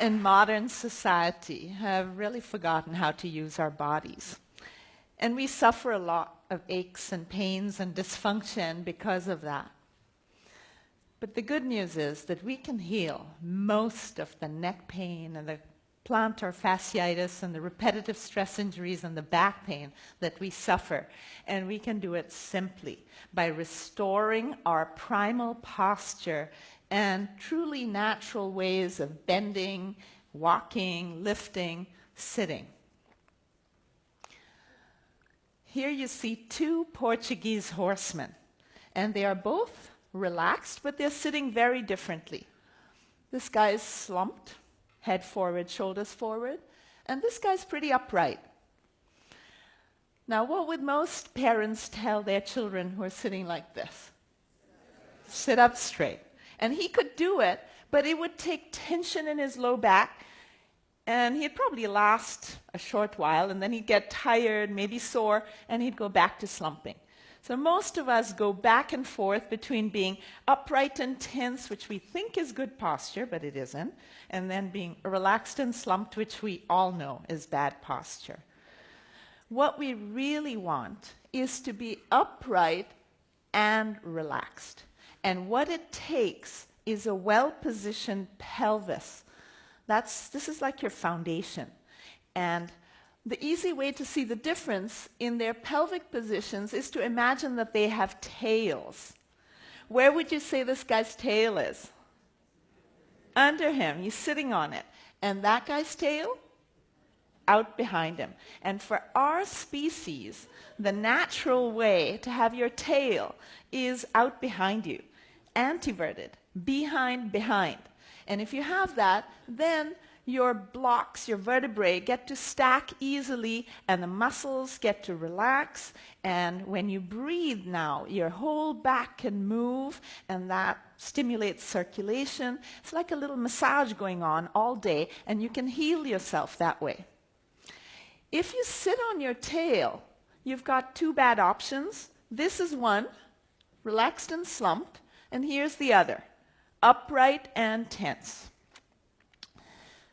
in modern society have really forgotten how to use our bodies. And we suffer a lot of aches and pains and dysfunction because of that. But the good news is that we can heal most of the neck pain and the plantar fasciitis and the repetitive stress injuries and the back pain that we suffer. And we can do it simply by restoring our primal posture and truly natural ways of bending, walking, lifting, sitting. Here you see two Portuguese horsemen, and they are both relaxed, but they're sitting very differently. This guy is slumped, head forward, shoulders forward, and this guy's pretty upright. Now, what would most parents tell their children who are sitting like this? Sit up straight. And he could do it, but it would take tension in his low back, and he'd probably last a short while, and then he'd get tired, maybe sore, and he'd go back to slumping. So most of us go back and forth between being upright and tense, which we think is good posture, but it isn't, and then being relaxed and slumped, which we all know is bad posture. What we really want is to be upright and relaxed. And what it takes is a well-positioned pelvis. This is like your foundation. And the easy way to see the difference in their pelvic positions is to imagine that they have tails. Where would you say this guy's tail is? Under him. He's sitting on it. And that guy's tail? Out behind him. And for our species, the natural way to have your tail is out behind you. Anteverted, behind. And if you have that, then your blocks, your vertebrae, get to stack easily, and the muscles get to relax. And when you breathe now, your whole back can move, and that stimulates circulation. It's like a little massage going on all day, and you can heal yourself that way. If you sit on your tail, you've got two bad options. This is one, relaxed and slumped. And here's the other, upright and tense.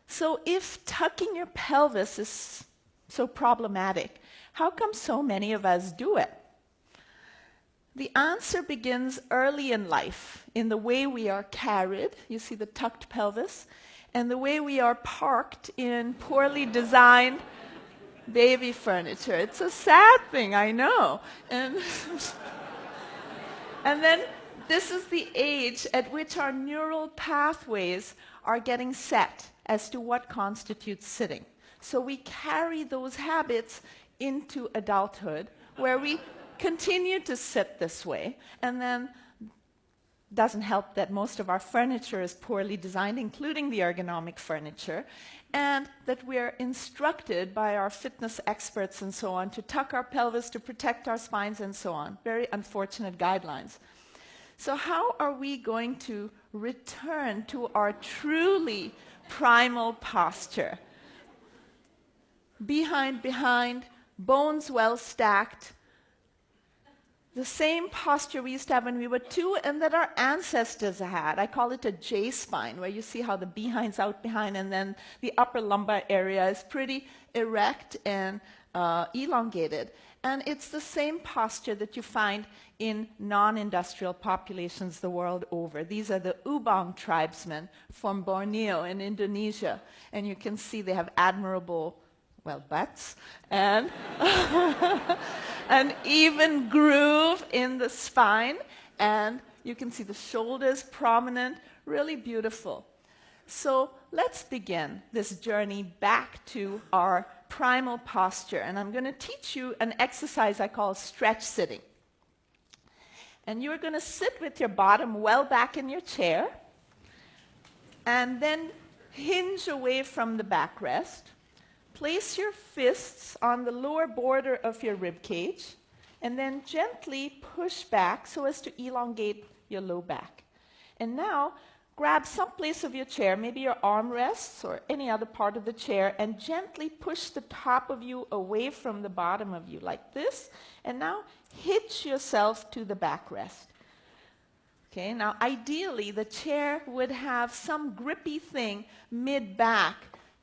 So if tucking your pelvis is so problematic, how come so many of us do it? The answer begins early in life, in the way we are carried, you see the tucked pelvis, and the way we are parked in poorly designed baby furniture. It's a sad thing, I know. And then this is the age at which our neural pathways are getting set as to what constitutes sitting. So we carry those habits into adulthood, where we continue to sit this way, and then doesn't help that most of our furniture is poorly designed, including the ergonomic furniture, and that we're instructed by our fitness experts and so on to tuck our pelvis, to protect our spines, and so on. Very unfortunate guidelines. So how are we going to return to our truly primal posture? Behind, bones well stacked. The same posture we used to have when we were 2 and that our ancestors had. I call it a J-spine, where you see how the behind's out behind, and then the upper lumbar area is pretty erect and elongated. And it's the same posture that you find in non-industrial populations the world over. These are the Ubang tribesmen from Borneo in Indonesia. And you can see they have admirable, well, butts, and an even groove in the spine. And you can see the shoulders prominent, really beautiful. So let's begin this journey back to our primal posture. And I'm going to teach you an exercise I call stretch sitting. And you're going to sit with your bottom well back in your chair, and then hinge away from the backrest. Place your fists on the lower border of your rib cage, and then gently push back so as to elongate your low back. And now, grab some place of your chair, maybe your armrests or any other part of the chair, and gently push the top of you away from the bottom of you, like this. And now, hitch yourself to the backrest. Okay, now ideally the chair would have some grippy thing mid-back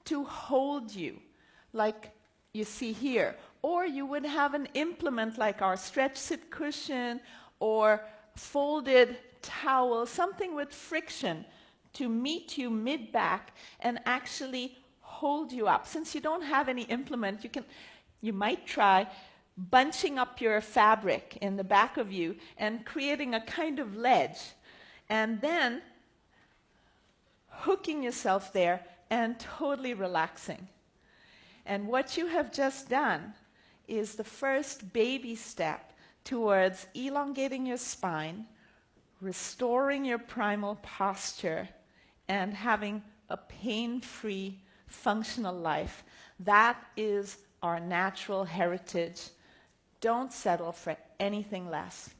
to hold you, like you see here. Or you would have an implement like our stretch sit cushion or folded towel, something with friction to meet you mid-back and actually hold you up. Since you don't have any implement, you might try bunching up your fabric in the back of you and creating a kind of ledge, and then hooking yourself there and totally relaxing. And what you have just done is the first baby step towards elongating your spine, restoring your primal posture, and having a pain-free, functional life. That is our natural heritage. Don't settle for anything less.